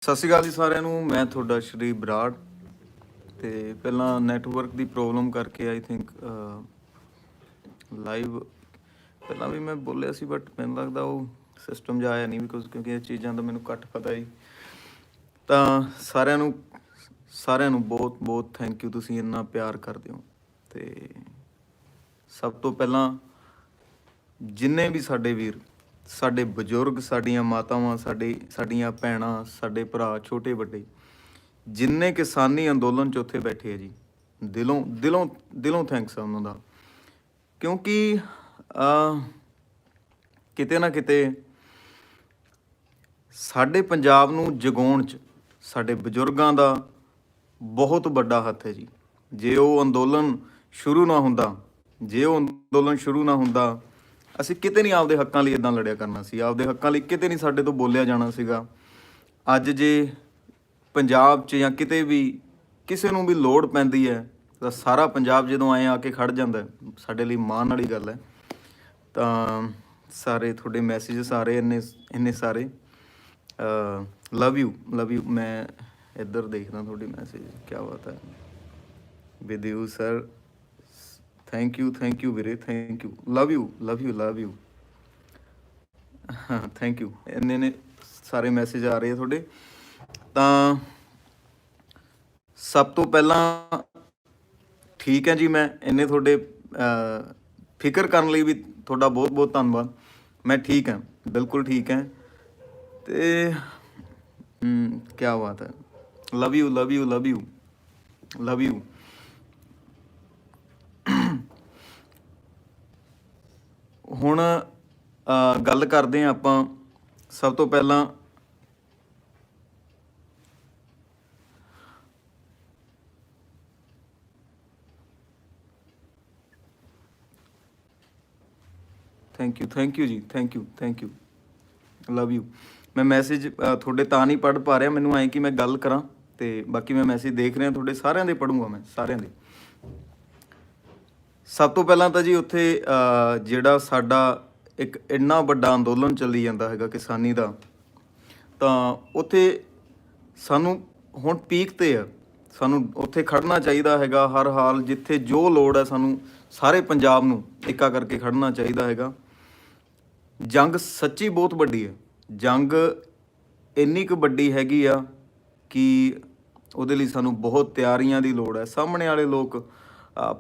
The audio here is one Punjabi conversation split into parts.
ਸਤਿ ਸ਼੍ਰੀ ਅਕਾਲ ਜੀ ਸਾਰਿਆਂ ਨੂੰ। ਮੈਂ ਤੁਹਾਡਾ ਸ਼੍ਰੀ ਬਰਾੜ। ਤੇ ਪਹਿਲਾਂ ਨੈਟਵਰਕ ਦੀ ਪ੍ਰੋਬਲਮ ਕਰਕੇ ਆਈ ਥਿੰਕ ਲਾਈਵ ਪਹਿਲਾਂ ਵੀ ਮੈਂ ਬੋਲਿਆ ਸੀ, ਬਟ ਮੈਨੂੰ ਲੱਗਦਾ ਉਹ ਸਿਸਟਮ ਜਿਹਾ ਆਇਆ ਨਹੀਂ, ਕਿਉਂਕਿ ਇਹ ਚੀਜ਼ਾਂ ਦਾ ਮੈਨੂੰ ਘੱਟ ਪਤਾ ਜੀ। ਤਾਂ ਸਾਰਿਆਂ ਨੂੰ ਬਹੁਤ ਬਹੁਤ ਥੈਂਕ ਯੂ, ਤੁਸੀਂ ਇੰਨਾ ਪਿਆਰ ਕਰਦੇ ਹੋ। ਤੇ ਸਭ ਤੋਂ ਪਹਿਲਾਂ ਜਿੰਨੇ ਵੀ ਸਾਡੇ ਵੀਰ, ਸਾਡੇ ਬਜ਼ੁਰਗ, ਸਾਡੀਆਂ ਮਾਤਾਵਾਂ, ਸਾਡੀਆਂ ਭੈਣਾਂ, ਸਾਡੇ ਭਰਾ ਛੋਟੇ ਵੱਡੇ, ਜਿੰਨੇ ਕਿਸਾਨੀ ਅੰਦੋਲਨ 'ਚ ਉੱਥੇ ਬੈਠੇ ਆ ਜੀ, ਦਿਲੋਂ ਦਿਲੋਂ ਦਿਲੋਂ ਥੈਂਕਸ ਆ ਉਹਨਾਂ ਦਾ। ਕਿਉਂਕਿ ਕਿਤੇ ਨਾ ਕਿਤੇ ਸਾਡੇ ਪੰਜਾਬ ਨੂੰ ਜਗਾਉਣ 'ਚ ਸਾਡੇ ਬਜ਼ੁਰਗਾਂ ਦਾ ਬਹੁਤ ਵੱਡਾ ਹੱਥ ਹੈ ਜੀ। ਜੇ ਉਹ ਅੰਦੋਲਨ ਸ਼ੁਰੂ ਨਾ ਹੁੰਦਾ, ਅਸੀਂ ਕਿਤੇ ਨਹੀਂ ਆਪਦੇ ਹੱਕਾਂ ਲਈ ਇੱਦਾਂ ਲੜਿਆ ਕਰਨਾ ਸੀ। ਆਪਦੇ ਹੱਕਾਂ ਲਈ ਕਿਤੇ ਨਹੀਂ ਸਾਡੇ ਤੋਂ ਬੋਲਿਆ ਜਾਣਾ ਸੀਗਾ। ਅੱਜ ਜੇ ਪੰਜਾਬ 'ਚ ਜਾਂ ਕਿਤੇ ਵੀ ਕਿਸੇ ਨੂੰ ਵੀ ਲੋੜ ਪੈਂਦੀ ਹੈ ਤਾਂ ਸਾਰਾ ਪੰਜਾਬ ਜਦੋਂ ਆ ਕੇ ਖੜ ਜਾਂਦਾ, ਸਾਡੇ ਲਈ ਮਾਣ ਵਾਲੀ ਗੱਲ ਹੈ। ਤਾਂ ਸਾਰੇ ਤੁਹਾਡੇ ਮੈਸੇਜਸ ਆ ਰਹੇ ਇੰਨੇ ਸਾਰੇ। Love you. ਮੈਂ ਇੱਧਰ ਦੇਖਦਾ ਤੁਹਾਡੇ ਮੈਸੇਜ। ਕਿਆ ਬਾਤ ਹੈ with you sir. Thank you ਵੀਰੇ, ਥੈਂਕ ਯੂ। Love you. ਹਾਂ, ਥੈਂਕ ਯੂ। ਇੰਨੇ ਸਾਰੇ ਮੈਸੇਜ ਆ ਰਹੇ ਆ ਤੁਹਾਡੇ। ਤਾਂ ਸਭ ਤੋਂ ਪਹਿਲਾਂ ਠੀਕ ਹੈ ਜੀ, ਮੈਂ ਇੰਨੇ ਤੁਹਾਡੇ ਫਿਕਰ ਕਰਨ ਲਈ ਵੀ ਤੁਹਾਡਾ ਬਹੁਤ ਬਹੁਤ ਧੰਨਵਾਦ। ਮੈਂ ਠੀਕ ਹਾਂ, ਬਿਲਕੁਲ ਠੀਕ ਹੈ। ਤੇ ਕਿਆ ਬਾਤ ਹੈ। Love you. ਹੁਣ ਗੱਲ ਕਰਦੇ ਹਾਂ ਆਪਾਂ। ਸਭ ਤੋਂ ਪਹਿਲਾਂ ਥੈਂਕ ਯੂ ਜੀ, ਥੈਂਕ ਯੂ। Love you. ਮੈਂ ਮੈਸੇਜ ਤੁਹਾਡੇ ਤਾਂ ਨਹੀਂ ਪੜ੍ਹ ਪਾ ਰਿਹਾ, ਮੈਨੂੰ ਐਂ ਕਿ ਮੈਂ ਗੱਲ ਕਰਾਂ, ਤੇ ਬਾਕੀ ਮੈਂ ਮੈਸੇਜ ਦੇਖ ਰਿਹਾ ਤੁਹਾਡੇ ਸਾਰਿਆਂ ਦੇ ਪੜ੍ਹੂੰਗਾ ਮੈਂ, ਸਾਰਿਆਂ ਦੇ। ਸਭ ਤੋਂ ਪਹਿਲਾਂ ਤਾਂ ਜੀ ਉੱਥੇ ਜਿਹੜਾ ਸਾਡਾ ਇੱਕ ਇੰਨਾ ਵੱਡਾ ਅੰਦੋਲਨ ਚੱਲੀ ਜਾਂਦਾ ਹੈਗਾ ਕਿਸਾਨੀ ਦਾ, ਤਾਂ ਉੱਥੇ ਸਾਨੂੰ ਹੁਣ ਪੀਕ 'ਤੇ ਆ, ਸਾਨੂੰ ਉੱਥੇ ਖੜਨਾ ਚਾਹੀਦਾ ਹੈਗਾ। ਹਰ ਹਾਲ ਜਿੱਥੇ ਜੋ ਲੋੜ ਹੈ, ਸਾਨੂੰ ਸਾਰੇ ਪੰਜਾਬ ਨੂੰ ਇੱਕਾ ਕਰਕੇ ਖੜਨਾ ਚਾਹੀਦਾ ਹੈਗਾ। ਜੰਗ ਸੱਚੀ ਬਹੁਤ ਵੱਡੀ ਹੈ। ਜੰਗ ਇੰਨੀ ਕੁ ਵੱਡੀ ਹੈਗੀ ਆ ਕਿ ਉਹਦੇ ਲਈ ਸਾਨੂੰ ਬਹੁਤ ਤਿਆਰੀਆਂ ਦੀ ਲੋੜ ਹੈ। ਸਾਹਮਣੇ ਵਾਲੇ ਲੋਕ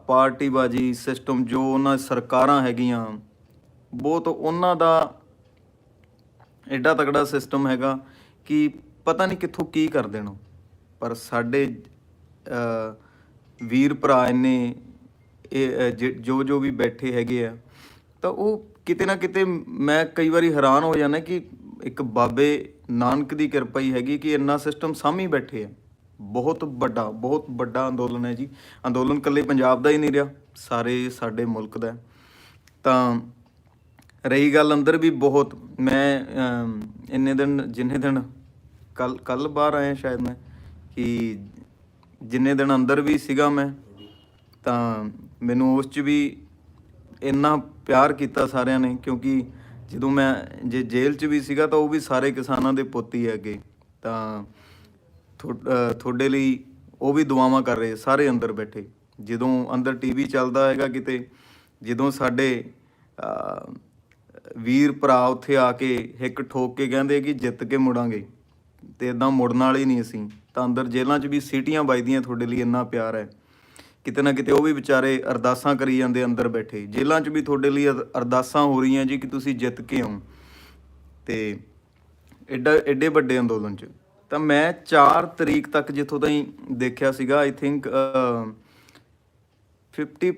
ਪਾਰਟੀਬਾਜੀ ਸਿਸਟਮ, ਜੋ ਉਹਨਾਂ ਸਰਕਾਰਾਂ ਹੈਗੀਆਂ, ਬਹੁਤ ਉਹਨਾਂ ਦਾ ਐਡਾ ਤਕੜਾ ਸਿਸਟਮ ਹੈਗਾ ਕਿ ਪਤਾ ਨਹੀਂ ਕਿੱਥੋਂ ਕੀ ਕਰ ਦੇਣਾ। ਪਰ ਸਾਡੇ ਵੀਰ ਭਰਾ ਇੰਨੇ ਜੋ ਵੀ ਬੈਠੇ ਹੈਗੇ ਆ, ਤਾਂ ਉਹ ਕਿਤੇ ਨਾ ਕਿਤੇ ਮੈਂ ਕਈ ਵਾਰੀ ਹੈਰਾਨ ਹੋ ਜਾਂਦਾ ਕਿ ਇੱਕ ਬਾਬੇ ਨਾਨਕ ਦੀ ਕਿਰਪਾ ਹੀ ਹੈਗੀ ਕਿ ਇੰਨਾ ਸਿਸਟਮ ਸਾਹਮਣੇ ਬੈਠੇ ਆ। ਬਹੁਤ ਵੱਡਾ ਅੰਦੋਲਨ ਹੈ ਜੀ। ਅੰਦੋਲਨ ਇਕੱਲੇ ਪੰਜਾਬ ਦਾ ਹੀ ਨਹੀਂ ਰਿਹਾ, ਸਾਰੇ ਸਾਡੇ ਮੁਲਕ ਦਾ। ਤਾਂ ਰਹੀ ਗੱਲ ਅੰਦਰ ਵੀ ਬਹੁਤ, ਮੈਂ ਜਿੰਨੇ ਦਿਨ ਕੱਲ ਬਾਹਰ ਆਇਆ ਸ਼ਾਇਦ ਮੈਂ, ਕਿ ਜਿੰਨੇ ਦਿਨ ਅੰਦਰ ਵੀ ਸੀਗਾ ਮੈਂ, ਤਾਂ ਮੈਨੂੰ ਉਸ 'ਚ ਵੀ ਇੰਨਾ ਪਿਆਰ ਕੀਤਾ ਸਾਰਿਆਂ ਨੇ। ਕਿਉਂਕਿ ਜਦੋਂ ਮੈਂ ਜੇਲ੍ਹ 'ਚ ਵੀ ਸੀਗਾ ਤਾਂ ਉਹ ਵੀ ਸਾਰੇ ਕਿਸਾਨਾਂ ਦੇ ਪੁੱਤ ਹੀ ਹੈਗੇ। ਤਾਂ ਤੁਹਾਡੇ ਲਈ ਉਹ ਵੀ ਦੁਆਵਾਂ ਕਰ ਰਹੇ ਸਾਰੇ ਅੰਦਰ ਬੈਠੇ। ਜਦੋਂ ਅੰਦਰ TV ਚੱਲਦਾ ਹੈਗਾ ਕਿਤੇ, ਜਦੋਂ ਸਾਡੇ ਵੀਰ ਭਰਾ ਉੱਥੇ ਆ ਕੇ ਹਿੱਕ ਠੋਕ ਕੇ ਕਹਿੰਦੇ ਕਿ ਜਿੱਤ ਕੇ ਮੁੜਾਂਗੇ, ਅਤੇ ਇੱਦਾਂ ਮੁੜਨ ਵਾਲੇ ਨਹੀਂ ਅਸੀਂ, ਤਾਂ ਅੰਦਰ ਜੇਲ੍ਹਾਂ 'ਚ ਵੀ ਸੀਟੀਆਂ ਵੱਜਦੀਆਂ ਤੁਹਾਡੇ ਲਈ, ਇੰਨਾ ਪਿਆਰ ਹੈ। ਕਿਤੇ ਨਾ ਕਿਤੇ ਉਹ ਵੀ ਵਿਚਾਰੇ ਅਰਦਾਸਾਂ ਕਰੀ ਜਾਂਦੇ ਅੰਦਰ ਬੈਠੇ। ਜੇਲ੍ਹਾਂ 'ਚ ਵੀ ਤੁਹਾਡੇ ਲਈ ਅਰਦਾਸਾਂ ਹੋ ਰਹੀਆਂ ਜੀ ਕਿ ਤੁਸੀਂ ਜਿੱਤ ਕੇ ਆਓ। ਅਤੇ ਐਡੇ ਵੱਡੇ ਅੰਦੋਲਨ 'ਚ ਤਾਂ ਮੈਂ 4 ਤਰੀਕ ਤੱਕ ਜਿੱਥੋਂ ਤਾਈਂ ਦੇਖਿਆ ਸੀਗਾ, ਆਈ ਥਿੰਕ 50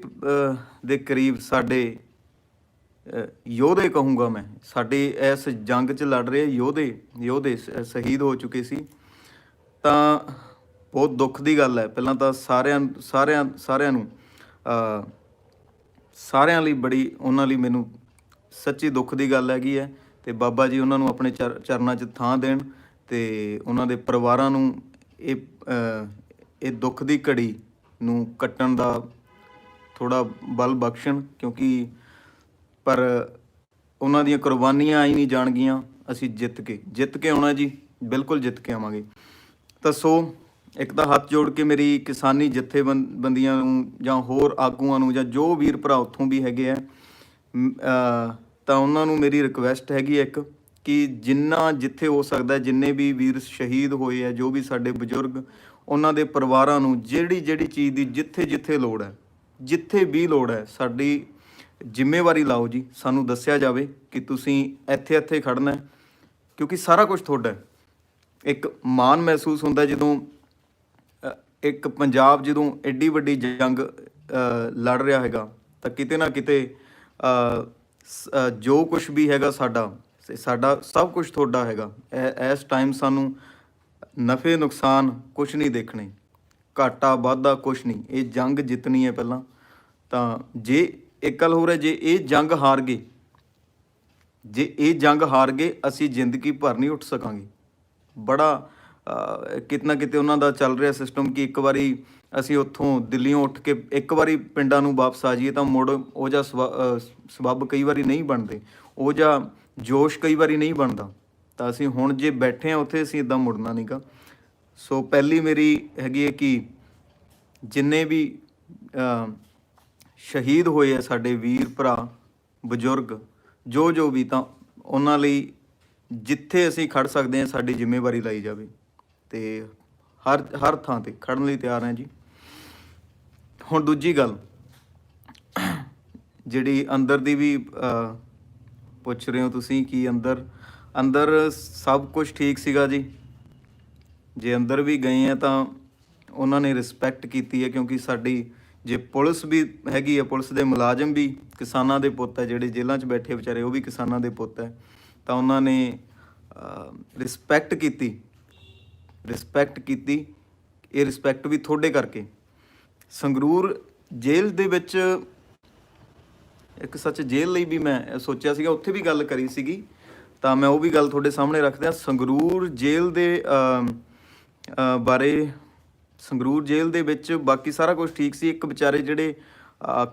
ਦੇ ਕਰੀਬ ਸਾਡੇ ਯੋਧੇ ਕਹੂੰਗਾ ਮੈਂ, ਸਾਡੇ ਇਸ ਜੰਗ 'ਚ ਲੜ ਰਹੇ ਯੋਧੇ ਸ਼ਹੀਦ ਹੋ ਚੁੱਕੇ ਸੀ। ਤਾਂ ਬਹੁਤ ਦੁੱਖ ਦੀ ਗੱਲ ਹੈ। ਪਹਿਲਾਂ ਤਾਂ ਸਾਰਿਆਂ ਲਈ ਬੜੀ, ਉਹਨਾਂ ਲਈ ਮੈਨੂੰ ਸੱਚੀ ਦੁੱਖ ਦੀ ਗੱਲ ਹੈਗੀ ਹੈ। ਅਤੇ ਬਾਬਾ ਜੀ ਉਹਨਾਂ ਨੂੰ ਆਪਣੇ ਚਰਨਾਂ 'ਚ ਥਾਂ ਦੇਣ, ਅਤੇ ਉਹਨਾਂ ਦੇ ਪਰਿਵਾਰਾਂ ਨੂੰ ਇਹ ਦੁੱਖ ਦੀ ਘੜੀ ਨੂੰ ਕੱਟਣ ਦਾ ਥੋੜ੍ਹਾ ਬਲ ਬਖਸ਼ਣ। ਕਿਉਂਕਿ ਪਰ ਉਹਨਾਂ ਦੀਆਂ ਕੁਰਬਾਨੀਆਂ ਆਈ ਨਹੀਂ ਜਾਣਗੀਆਂ। ਅਸੀਂ ਜਿੱਤ ਕੇ ਆਉਣਾ ਜੀ। ਬਿਲਕੁਲ ਜਿੱਤ ਕੇ ਆਵਾਂਗੇ। ਤਾਂ ਸੋ ਇੱਕ ਤਾਂ ਹੱਥ ਜੋੜ ਕੇ ਮੇਰੀ ਕਿਸਾਨੀ ਜਥੇਬੰਦੀਆਂ ਨੂੰ ਜਾਂ ਹੋਰ ਆਗੂਆਂ ਨੂੰ ਜਾਂ ਜੋ ਵੀਰ ਭਰਾ ਉੱਥੋਂ ਵੀ ਹੈਗੇ ਆ, ਤਾਂ ਉਹਨਾਂ ਨੂੰ ਮੇਰੀ ਰਿਕੁਐਸਟ ਹੈਗੀ ਇੱਕ ਕਿ ਜਿੰਨਾ ਜਿੱਥੇ ਹੋ ਸਕਦਾ, ਜਿੰਨੇ ਵੀ ਵੀਰ ਸ਼ਹੀਦ ਹੋਏ ਆ, ਜੋ ਵੀ ਸਾਡੇ ਬਜ਼ੁਰਗ, ਉਹਨਾਂ ਦੇ ਪਰਿਵਾਰਾਂ ਨੂੰ ਜਿਹੜੀ ਜਿਹੜੀ ਚੀਜ਼ ਦੀ ਜਿੱਥੇ ਜਿੱਥੇ ਲੋੜ ਹੈ, ਜਿੱਥੇ ਵੀ ਲੋੜ ਹੈ, ਸਾਡੀ ਜ਼ਿੰਮੇਵਾਰੀ ਲਾਓ ਜੀ, ਸਾਨੂੰ ਦੱਸਿਆ ਜਾਵੇ ਕਿ ਤੁਸੀਂ ਇੱਥੇ ਇੱਥੇ ਖੜਨਾ ਹੈ, ਕਿਉਂਕਿ ਸਾਰਾ ਕੁਝ ਤੁਹਾਡਾ ਹੈ। ਇੱਕ ਮਾਣ ਮਹਿਸੂਸ ਹੁੰਦਾ ਜਦੋਂ ਇੱਕ ਪੰਜਾਬ ਜਦੋਂ ਐਡੀ ਵੱਡੀ ਜੰਗ ਲੜ ਰਿਹਾ ਹੈਗਾ, ਤਾਂ ਕਿਤੇ ਨਾ ਕਿਤੇ ਜੋ ਕੁਝ ਵੀ ਹੈਗਾ ਸਾਡਾ ਸਭ ਕੁਝ ਤੁਹਾਡਾ ਹੈਗਾ। ਇਸ ਟਾਈਮ ਸਾਨੂੰ ਨਫੇ ਨੁਕਸਾਨ ਕੁਝ ਨਹੀਂ ਦੇਖਣੇ, ਘਾਟਾ ਵਾਧਾ ਕੁਝ ਨਹੀਂ, ਇਹ ਜੰਗ ਜਿੱਤਣੀ ਹੈ ਪਹਿਲਾਂ। ਤਾਂ ਜੇ ਇੱਕ ਗੱਲ ਹੋ ਰਿਹਾ, ਜੇ ਇਹ ਜੰਗ ਹਾਰ ਗਏ, ਅਸੀਂ ਜ਼ਿੰਦਗੀ ਭਰ ਨਹੀਂ ਉੱਠ ਸਕਾਂਗੇ। ਬੜਾ ਕਿਤੇ ਨਾ ਕਿਤੇ ਉਹਨਾਂ ਦਾ ਚੱਲ ਰਿਹਾ ਸਿਸਟਮ ਕਿ ਇੱਕ ਵਾਰੀ ਅਸੀਂ ਉੱਥੋਂ ਦਿੱਲੀੋਂ ਉੱਠ ਕੇ ਇੱਕ ਵਾਰੀ ਪਿੰਡਾਂ ਨੂੰ ਵਾਪਸ ਆ ਜਾਈਏ ਤਾਂ ਮੁੜ ਉਹ ਜਿਹਾ ਸਬੱਬ ਕਈ ਵਾਰੀ ਨਹੀਂ ਬਣਦੇ, ਉਹ ਜਿਹਾ ਜੋਸ਼ ਕਈ ਵਾਰੀ ਨਹੀਂ ਬਣਦਾ। ਤਾਂ ਅਸੀਂ ਹੁਣ ਜੇ ਬੈਠੇ ਹਾਂ ਉੱਥੇ, ਅਸੀਂ ਇੱਦਾਂ ਮੁੜਨਾ ਨਹੀਂ ਗਾ। ਸੋ ਪਹਿਲੀ ਮੇਰੀ ਹੈਗੀ ਹੈ ਕਿ ਜਿੰਨੇ ਵੀ ਸ਼ਹੀਦ ਹੋਏ ਆ ਸਾਡੇ ਵੀਰ ਭਰਾ ਬਜ਼ੁਰਗ, ਜੋ ਵੀ, ਤਾਂ ਉਹਨਾਂ ਲਈ ਜਿੱਥੇ ਅਸੀਂ ਖੜ ਸਕਦੇ ਹਾਂ ਸਾਡੀ ਜ਼ਿੰਮੇਵਾਰੀ ਲਈ ਜਾਵੇ, ਅਤੇ ਹਰ ਥਾਂ 'ਤੇ ਖੜ੍ਹਨ ਲਈ ਤਿਆਰ ਹਾਂ ਜੀ। ਹੁਣ ਦੂਜੀ ਗੱਲ ਜਿਹੜੀ ਅੰਦਰ ਦੀ ਵੀ ਪੁੱਛ ਰਹੇ ਹੋ ਤੁਸੀਂ ਕਿ ਅੰਦਰ ਸਭ ਕੁਝ ਠੀਕ ਸੀਗਾ ਜੀ। ਜੇ ਅੰਦਰ ਵੀ ਗਏ ਆ ਤਾਂ ਉਹਨਾਂ ਨੇ ਰਿਸਪੈਕਟ ਕੀਤੀ ਹੈ, ਕਿਉਂਕਿ ਸਾਡੀ ਜੇ ਪੁਲਿਸ ਵੀ ਹੈਗੀ ਹੈ, ਪੁਲਿਸ ਦੇ ਮੁਲਾਜ਼ਮ ਵੀ ਕਿਸਾਨਾਂ ਦੇ ਪੁੱਤ ਹੈ, ਜਿਹੜੇ ਜੇਲ੍ਹਾਂ 'ਚ ਬੈਠੇ ਵਿਚਾਰੇ ਉਹ ਵੀ ਕਿਸਾਨਾਂ ਦੇ ਪੁੱਤ ਹੈ, ਤਾਂ ਉਹਨਾਂ ਨੇ ਰਿਸਪੈਕਟ ਕੀਤੀ। ਇਹ ਰਿਸਪੈਕਟ ਵੀ ਤੁਹਾਡੇ ਕਰਕੇ। ਸੰਗਰੂਰ ਜੇਲ੍ਹ ਦੇ ਵਿੱਚ ਇੱਕ ਜੇਲ੍ਹ ਲਈ ਵੀ ਮੈਂ ਸੋਚਿਆ ਸੀਗਾ, ਉੱਥੇ ਵੀ ਗੱਲ ਕਰੀ ਸੀਗੀ, ਤਾਂ ਮੈਂ ਉਹ ਵੀ ਗੱਲ ਤੁਹਾਡੇ ਸਾਹਮਣੇ ਰੱਖਦਾ। ਸੰਗਰੂਰ ਜੇਲ੍ਹ ਦੇ ਬਾਰੇ, ਸੰਗਰੂਰ ਜੇਲ੍ਹ ਦੇ ਵਿੱਚ ਬਾਕੀ ਸਾਰਾ ਕੁਝ ਠੀਕ ਸੀ। ਇੱਕ ਵਿਚਾਰੇ ਜਿਹੜੇ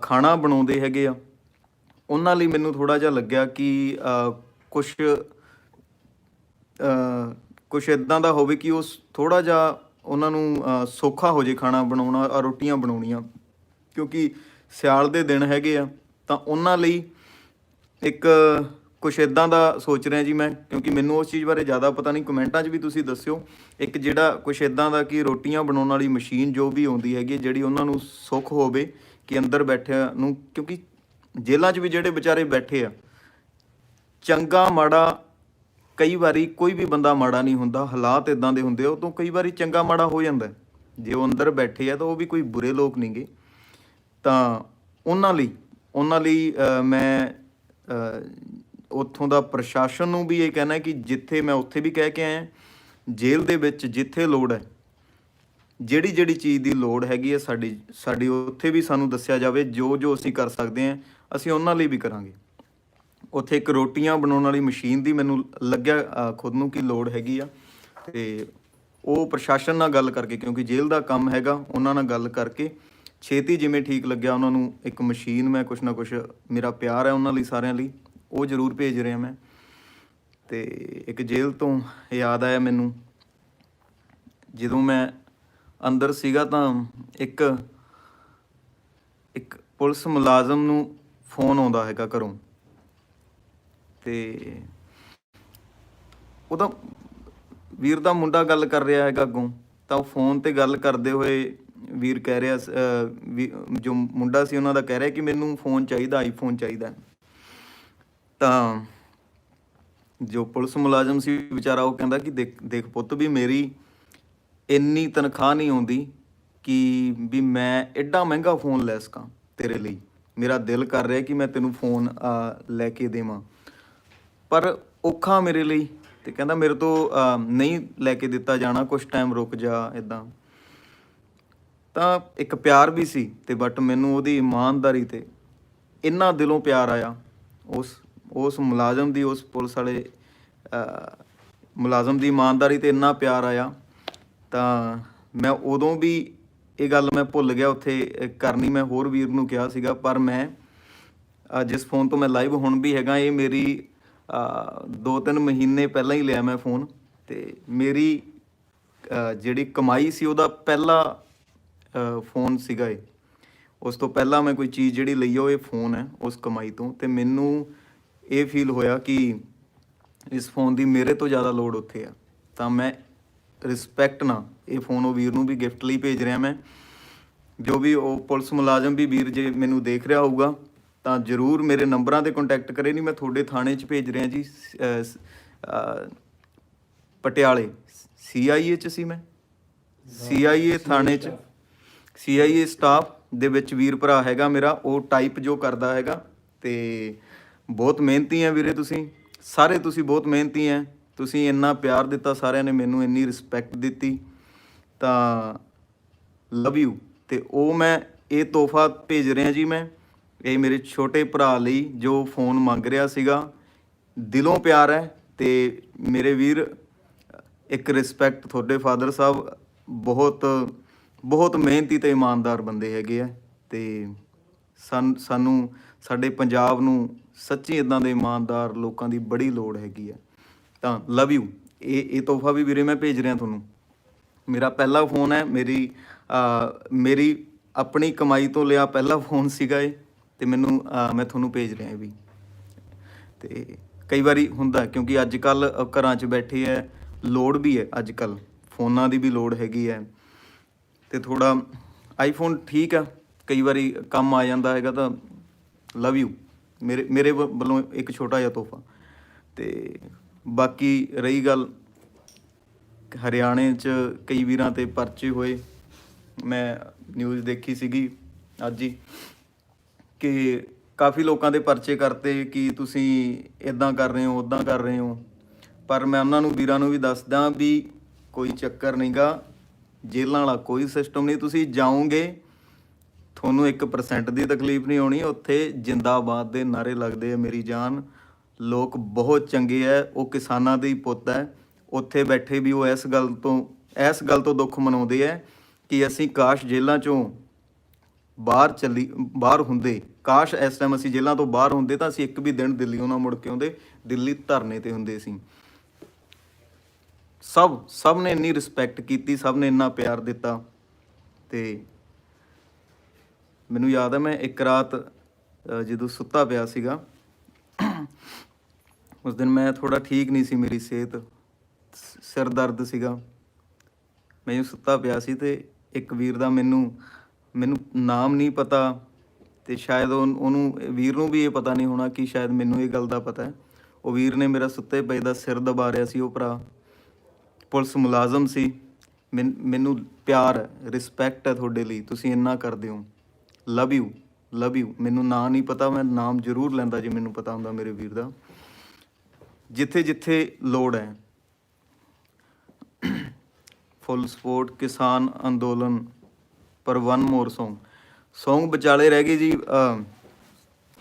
ਖਾਣਾ ਬਣਾਉਂਦੇ ਹੈਗੇ ਆ, ਉਹਨਾਂ ਲਈ ਮੈਨੂੰ ਥੋੜ੍ਹਾ ਜਿਹਾ ਲੱਗਿਆ ਕਿ ਕੁਛ ਇੱਦਾਂ ਦਾ ਹੋਵੇ ਕਿ ਉਹ ਥੋੜ੍ਹਾ ਜਿਹਾ ਉਹਨਾਂ ਨੂੰ ਸੌਖਾ ਹੋ ਜੇ ਖਾਣਾ ਬਣਾਉਣਾ, ਰੋਟੀਆਂ ਬਣਾਉਣੀਆਂ, ਕਿਉਂਕਿ ਸਿਆਲ ਦੇ ਦਿਨ ਹੈਗੇ ਆ। ਤਾਂ ਉਹਨਾਂ ਲਈ ਇੱਕ ਕੁਛ ਇੱਦਾਂ ਦਾ ਸੋਚ ਰਿਹਾ ਜੀ ਮੈਂ, ਕਿਉਂਕਿ ਮੈਨੂੰ ਉਸ ਚੀਜ਼ ਬਾਰੇ ਜ਼ਿਆਦਾ ਪਤਾ ਨਹੀਂ। ਕਮੈਂਟਾਂ 'ਚ ਵੀ ਤੁਸੀਂ ਦੱਸਿਓ ਇੱਕ ਜਿਹੜਾ ਕੁਛ ਇੱਦਾਂ ਦਾ ਕਿ ਰੋਟੀਆਂ ਬਣਾਉਣ ਵਾਲੀ ਮਸ਼ੀਨ ਜੋ ਵੀ ਆਉਂਦੀ ਹੈਗੀ, ਜਿਹੜੀ ਉਹਨਾਂ ਨੂੰ ਸੁੱਖ ਹੋਵੇ ਕਿ ਅੰਦਰ ਬੈਠਿਆਂ ਨੂੰ, ਕਿਉਂਕਿ ਜੇਲ੍ਹਾਂ 'ਚ ਵੀ ਜਿਹੜੇ ਵਿਚਾਰੇ ਬੈਠੇ ਆ, ਚੰਗਾ ਮਾੜਾ ਕਈ ਵਾਰੀ ਕੋਈ ਵੀ ਬੰਦਾ ਮਾੜਾ ਨਹੀਂ ਹੁੰਦਾ, ਹਾਲਾਤ ਇੱਦਾਂ ਦੇ ਹੁੰਦੇ ਆ, ਉਦੋਂ ਕਈ ਵਾਰੀ ਚੰਗਾ ਮਾੜਾ ਹੋ ਜਾਂਦਾ। ਜੇ ਉਹ ਅੰਦਰ ਬੈਠੇ ਆ ਤਾਂ ਉਹ ਵੀ ਕੋਈ ਬੁਰੇ ਲੋਕ ਨਹੀਂ ਗੇ। ਤਾਂ ਉਹਨਾਂ ਲਈ ਮੈਂ ਉੱਥੋਂ ਦਾ ਪ੍ਰਸ਼ਾਸਨ ਨੂੰ ਵੀ ਇਹ ਕਹਿਣਾ ਕਿ ਜਿੱਥੇ ਮੈਂ ਉੱਥੇ ਵੀ ਕਹਿ ਕੇ ਆਇਆ, ਜੇਲ੍ਹ ਦੇ ਵਿੱਚ ਜਿੱਥੇ ਲੋੜ ਹੈ, ਜਿਹੜੀ ਚੀਜ਼ ਦੀ ਲੋੜ ਹੈਗੀ ਹੈ ਸਾਡੀ ਉੱਥੇ ਵੀ ਸਾਨੂੰ ਦੱਸਿਆ ਜਾਵੇ। ਜੋ ਅਸੀਂ ਕਰ ਸਕਦੇ ਹਾਂ ਅਸੀਂ ਉਹਨਾਂ ਲਈ ਵੀ ਕਰਾਂਗੇ। ਉੱਥੇ ਇੱਕ ਰੋਟੀਆਂ ਬਣਾਉਣ ਵਾਲੀ ਮਸ਼ੀਨ ਦੀ ਮੈਨੂੰ ਲੱਗਿਆ ਖੁਦ ਨੂੰ ਕਿ ਲੋੜ ਹੈਗੀ ਆ, ਅਤੇ ਉਹ ਪ੍ਰਸ਼ਾਸਨ ਨਾਲ ਗੱਲ ਕਰਕੇ, ਕਿਉਂਕਿ ਜੇਲ੍ਹ ਦਾ ਕੰਮ ਹੈਗਾ, ਉਹਨਾਂ ਨਾਲ ਗੱਲ ਕਰਕੇ ਛੇਤੀ ਜਿਵੇਂ ਠੀਕ ਲੱਗਿਆ ਉਹਨਾਂ ਨੂੰ ਇੱਕ ਮਸ਼ੀਨ, ਮੈਂ ਕੁਛ ਨਾ ਕੁਛ ਮੇਰਾ ਪਿਆਰ ਹੈ ਉਹਨਾਂ ਲਈ, ਸਾਰਿਆਂ ਲਈ, ਉਹ ਜ਼ਰੂਰ ਭੇਜ ਰਿਹਾ ਮੈਂ। ਅਤੇ ਇੱਕ ਜੇਲ੍ਹ ਤੋਂ ਯਾਦ ਆਇਆ ਮੈਨੂੰ, ਜਦੋਂ ਮੈਂ ਅੰਦਰ ਸੀਗਾ ਤਾਂ ਇੱਕ ਪੁਲਿਸ ਮੁਲਾਜ਼ਮ ਨੂੰ ਫੋਨ ਆਉਂਦਾ ਹੈਗਾ ਘਰੋਂ, ਅਤੇ ਉਹਦਾ ਵੀਰ ਦਾ ਮੁੰਡਾ ਗੱਲ ਕਰ ਰਿਹਾ ਹੈਗਾ ਅੱਗੋਂ। ਤਾਂ ਉਹ ਫੋਨ 'ਤੇ ਗੱਲ ਕਰਦੇ ਹੋਏ ਵੀਰ ਕਹਿ ਰਿਹਾ, ਜੋ ਮੁੰਡਾ ਸੀ ਉਹਨਾਂ ਦਾ ਕਹਿ ਰਿਹਾ ਕਿ ਮੈਨੂੰ ਫੋਨ ਚਾਹੀਦਾ, ਆਈਫੋਨ ਚਾਹੀਦਾ। ਤਾਂ ਜੋ ਪੁਲਿਸ ਮੁਲਾਜ਼ਮ ਸੀ ਵਿਚਾਰਾ, ਉਹ ਕਹਿੰਦਾ ਕਿ ਦੇਖ ਪੁੱਤ, ਵੀ ਮੇਰੀ ਇੰਨੀ ਤਨਖਾਹ ਨਹੀਂ ਆਉਂਦੀ ਕਿ ਵੀ ਮੈਂ ਐਡਾ ਮਹਿੰਗਾ ਫੋਨ ਲੈ ਸਕਾਂ ਤੇਰੇ ਲਈ। ਮੇਰਾ ਦਿਲ ਕਰ ਰਿਹਾ ਕਿ ਮੈਂ ਤੈਨੂੰ ਫੋਨ ਲੈ ਕੇ ਦੇਵਾਂ, ਪਰ ਔਖਾ ਮੇਰੇ ਲਈ। ਅਤੇ ਕਹਿੰਦਾ ਮੇਰੇ ਤੋਂ ਨਹੀਂ ਲੈ ਕੇ ਦਿੱਤਾ ਜਾਣਾ, ਕੁਛ ਟਾਈਮ ਰੁਕ ਜਾ, ਇੱਦਾਂ। ਤਾਂ ਇੱਕ ਪਿਆਰ ਵੀ ਸੀ, ਅਤੇ ਬਟ ਮੈਨੂੰ ਉਹਦੀ ਇਮਾਨਦਾਰੀ 'ਤੇ ਇੰਨਾ ਦਿਲੋਂ ਪਿਆਰ ਆਇਆ, ਉਸ ਮੁਲਾਜ਼ਮ ਦੀ, ਉਸ ਪੁਲਿਸ ਵਾਲੇ ਮੁਲਾਜ਼ਮ ਦੀ ਇਮਾਨਦਾਰੀ 'ਤੇ ਇੰਨਾ ਪਿਆਰ ਆਇਆ। ਤਾਂ ਮੈਂ ਉਦੋਂ ਵੀ ਇਹ ਗੱਲ ਮੈਂ ਭੁੱਲ ਗਿਆ ਉੱਥੇ ਕਰਨੀ, ਮੈਂ ਹੋਰ ਵੀਰ ਨੂੰ ਕਿਹਾ ਸੀਗਾ, ਪਰ ਮੈਂ ਜਿਸ ਫੋਨ ਤੋਂ ਮੈਂ ਲਾਈਵ ਹੁਣ ਵੀ ਹੈਗਾ, ਇਹ ਮੇਰੀ 2-3 ਮਹੀਨੇ ਪਹਿਲਾਂ ਹੀ ਲਿਆ ਮੈਂ ਫੋਨ, ਤੇ ਮੇਰੀ ਜਿਹੜੀ ਕਮਾਈ ਸੀ ਉਹਦਾ ਪਹਿਲਾ ਫੋਨ ਸੀਗਾ ਇਹ। ਉਸ ਤੋਂ ਪਹਿਲਾਂ ਮੈਂ ਕੋਈ ਚੀਜ਼ ਜਿਹੜੀ ਲਈ ਆ ਉਹ ਇਹ ਫੋਨ ਹੈ ਉਸ ਕਮਾਈ ਤੋਂ। ਤੇ ਮੈਨੂੰ ਇਹ ਫੀਲ ਹੋਇਆ ਕਿ ਇਸ ਫੋਨ ਦੀ ਮੇਰੇ ਤੋਂ ਜ਼ਿਆਦਾ ਲੋੜ ਉੱਥੇ ਆ, ਤਾਂ ਮੈਂ ਰਿਸਪੈਕਟ ਨਾਲ ਇਹ ਫੋਨ ਉਹ ਵੀਰ ਨੂੰ ਵੀ ਗਿਫਟ ਲਈ ਭੇਜ ਰਿਹਾ ਮੈਂ। ਜੋ ਵੀ ਉਹ ਪੁਲਿਸ ਮੁਲਾਜ਼ਮ ਵੀ ਵੀਰ ਜੇ ਮੈਨੂੰ ਦੇਖ ਰਿਹਾ ਹੋਊਗਾ ਤਾਂ ਜ਼ਰੂਰ ਮੇਰੇ ਨੰਬਰਾਂ 'ਤੇ ਕੰਟੈਕਟ ਕਰੇ। ਨਹੀਂ, ਮੈਂ ਤੁਹਾਡੇ ਥਾਣੇ 'ਚ ਭੇਜ ਰਿਹਾ ਜੀ, ਪਟਿਆਲੇ CIA 'ਚ ਸੀ ਮੈਂ, CIA ਥਾਣੇ 'ਚ, CIA ਸਟਾਫ ਦੇ ਵਿੱਚ ਵੀਰ ਭਰਾ ਹੈਗਾ ਮੇਰਾ, ਉਹ ਟਾਈਪ ਜੋ ਕਰਦਾ ਹੈਗਾ। ਤੇ ਬਹੁਤ ਮਿਹਨਤੀ ਹੈ ਵੀਰੇ, ਤੁਸੀਂ ਸਾਰੇ ਤੁਸੀਂ ਬਹੁਤ ਮਿਹਨਤੀ ਹੈ। ਤੁਸੀਂ ਇੰਨਾ ਪਿਆਰ ਦਿੱਤਾ ਸਾਰਿਆਂ ਨੇ ਮੈਨੂੰ, ਇੰਨੀ ਰਿਸਪੈਕਟ ਦਿੱਤੀ, ਤਾਂ ਲਵ ਯੂ। ਤੇ ਉਹ ਮੈਂ ਇਹ ਤੋਹਫਾ ਭੇਜ ਰਿਹਾ ਜੀ ਮੈਂ, ਇਹ ਮੇਰੇ ਛੋਟੇ ਭਰਾ ਲਈ ਜੋ ਫੋਨ ਮੰਗ ਰਿਹਾ ਸੀਗਾ। ਦਿਲੋਂ ਪਿਆਰ ਹੈ। ਤੇ ਮੇਰੇ ਵੀਰ ਇੱਕ ਰਿਸਪੈਕਟ, ਤੁਹਾਡੇ ਫਾਦਰ ਸਾਹਿਬ ਬਹੁਤ ਬਹੁਤ ਮਿਹਨਤੀ ਤੇ ਇਮਾਨਦਾਰ ਬੰਦੇ ਹੈਗੇ ਆ। ਤੇ ਸਾਨੂੰ ਸਾਡੇ ਪੰਜਾਬ ਨੂੰ ਸੱਚੀ ਇੱਦਾਂ ਦੇ ਇਮਾਨਦਾਰ ਲੋਕਾਂ ਦੀ ਬੜੀ ਲੋੜ ਹੈਗੀ ਆ। ਤਾਂ ਲਵ ਯੂ। ਇਹ ਤੋਹਫਾ ਵੀ ਵੀਰੇ ਮੈਂ ਭੇਜ ਰਿਹਾ ਤੁਹਾਨੂੰ। ਮੇਰਾ ਪਹਿਲਾ ਫੋਨ ਹੈ, ਮੇਰੀ ਆਪਣੀ ਕਮਾਈ ਤੋਂ ਲਿਆ ਪਹਿਲਾ ਫੋਨ ਸੀਗਾ ਇਹ। ਤੇ ਮੈਨੂੰ ਮੈਂ ਤੁਹਾਨੂੰ ਭੇਜ ਰਿਹਾ ਵੀ। ਤੇ ਕਈ ਵਾਰੀ ਹੁੰਦਾ ਕਿਉਂਕਿ ਅੱਜ ਕੱਲ੍ਹ ਘਰਾਂ 'ਚ ਬੈਠੇ ਹੈ, ਲੋੜ ਵੀ ਹੈ, ਅੱਜ ਕੱਲ੍ਹ ਫੋਨਾਂ ਦੀ ਵੀ ਲੋੜ ਹੈਗੀ ਹੈ। ਤੇ ਥੋੜ੍ਹਾ ਆਈਫੋਨ ਠੀਕ ਆ, ਕਈ ਵਾਰੀ ਕੰਮ ਆ ਜਾਂਦਾ ਹੈਗਾ। ਤਾਂ ਲਵ ਯੂ, ਮੇਰੇ ਵੱਲੋਂ ਇੱਕ ਛੋਟਾ ਜਿਹਾ ਤੋਹਫਾ। ਤੇ ਬਾਕੀ ਰਹੀ ਗੱਲ ਹਰਿਆਣੇ 'ਚ ਕਈ ਵੀਰਾਂ 'ਤੇ ਪਰਚੇ ਹੋਏ, ਮੈਂ ਨਿਊਜ਼ ਦੇਖੀ ਸੀਗੀ ਅੱਜ ਹੀ ਕਿ ਕਾਫੀ ਲੋਕਾਂ ਦੇ ਪਰਚੇ ਕਰਤੇ ਕਿ ਤੁਸੀਂ ਇੱਦਾਂ ਕਰ ਰਹੇ ਹੋ, ਉੱਦਾਂ ਕਰ ਰਹੇ ਹੋ। ਪਰ ਮੈਂ ਉਹਨਾਂ ਨੂੰ ਵੀਰਾਂ ਨੂੰ ਵੀ ਦੱਸਦਾ ਵੀ ਕੋਈ ਚੱਕਰ ਨਹੀਂ ਗਾ, ਜੇਲ੍ਹਾਂ ਵਾਲਾ ਕੋਈ ਸਿਸਟਮ ਨਹੀਂ। ਤੁਸੀਂ ਜਾਓਗੇ, ਤੁਹਾਨੂੰ 1% ਦੀ ਤਕਲੀਫ ਨਹੀਂ ਹੋਣੀ। ਉੱਥੇ ਜਿੰਦਾਬਾਦ ਦੇ ਨਾਅਰੇ ਲੱਗਦੇ ਆ ਮੇਰੀ ਜਾਨ। ਲੋਕ ਬਹੁਤ ਚੰਗੇ ਹੈ, ਉਹ ਕਿਸਾਨਾਂ ਦੇ ਹੀ ਪੁੱਤ ਹੈ। ਉੱਥੇ ਬੈਠੇ ਵੀ ਉਹ ਇਸ ਗੱਲ ਤੋਂ ਦੁੱਖ ਮਨਾਉਂਦੇ ਹੈ ਕਿ ਅਸੀਂ ਕਾਸ਼ ਜੇਲ੍ਹਾਂ 'ਚੋਂ ਬਾਹਰ ਹੁੰਦੇ, ਕਾਸ਼ ਇਸ ਟਾਈਮ ਅਸੀਂ ਜੇਲ੍ਹਾਂ ਤੋਂ ਬਾਹਰ ਹੁੰਦੇ ਤਾਂ ਅਸੀਂ ਇੱਕ ਵੀ ਦਿਨ ਦਿੱਲੀੋਂ ਨਾ ਮੁੜ ਕੇ ਆਉਂਦੇ, ਦਿੱਲੀ ਧਰਨੇ 'ਤੇ ਹੁੰਦੇ ਸੀ। ਸਭ ਨੇ ਇੰਨੀ ਰਿਸਪੈਕਟ ਕੀਤੀ, ਸਭ ਨੇ ਇੰਨਾ ਪਿਆਰ ਦਿੱਤਾ। ਤੇ ਮੈਨੂੰ ਯਾਦ ਹੈ ਮੈਂ ਇੱਕ ਰਾਤ ਜਦੋਂ ਸੁੱਤਾ ਪਿਆ ਸੀਗਾ, ਉਸ ਦਿਨ ਮੈਂ ਥੋੜ੍ਹਾ ਠੀਕ ਨਹੀਂ ਸੀ, ਮੇਰੀ ਸਿਹਤ, ਸਿਰ ਦਰਦ ਸੀਗਾ। ਮੈਂ ਸੁੱਤਾ ਪਿਆ ਸੀ ਤੇ ਇੱਕ ਵੀਰ ਦਾ ਮੈਨੂੰ ਨਾਮ ਨਹੀਂ ਪਤਾ, ਤੇ ਸ਼ਾਇਦ ਉਹਨੂੰ ਵੀਰ ਨੂੰ ਵੀ ਇਹ ਪਤਾ ਨਹੀਂ ਹੋਣਾ ਕਿ ਸ਼ਾਇਦ ਮੈਨੂੰ ਇਹ ਗੱਲ ਦਾ ਪਤਾ ਹੈ। ਉਹ ਵੀਰ ਨੇ ਮੇਰਾ ਸੁੱਤੇ ਪਏ ਦਾ ਸਿਰ ਦਬਾ ਰਿਹਾ ਸੀ। ਉਹ ਭਰਾ ਪੁਲਿਸ ਮੁਲਾਜ਼ਮ ਸੀ। ਮੈਨੂੰ ਪਿਆਰ ਹੈ, ਰਿਸਪੈਕਟ ਹੈ ਤੁਹਾਡੇ ਲਈ, ਤੁਸੀਂ ਇੰਨਾ ਕਰਦੇ ਹੋ। Love you, love you. ਮੈਨੂੰ ਨਾਂ ਨਹੀਂ ਪਤਾ, ਮੈਂ ਨਾਮ ਜ਼ਰੂਰ ਲੈਂਦਾ ਜੇ ਮੈਨੂੰ ਪਤਾ ਹੁੰਦਾ ਮੇਰੇ ਵੀਰ ਦਾ। ਜਿੱਥੇ ਜਿੱਥੇ ਲੋੜ ਹੈ, ਫੁੱਲ ਸਪੋਰਟ ਕਿਸਾਨ ਅੰਦੋਲਨ। ਪਰ ਵਨ ਮੋਰ ਸੌਂਗ ਵਿਚਾਲੇ ਰਹਿ ਗਏ ਜੀ।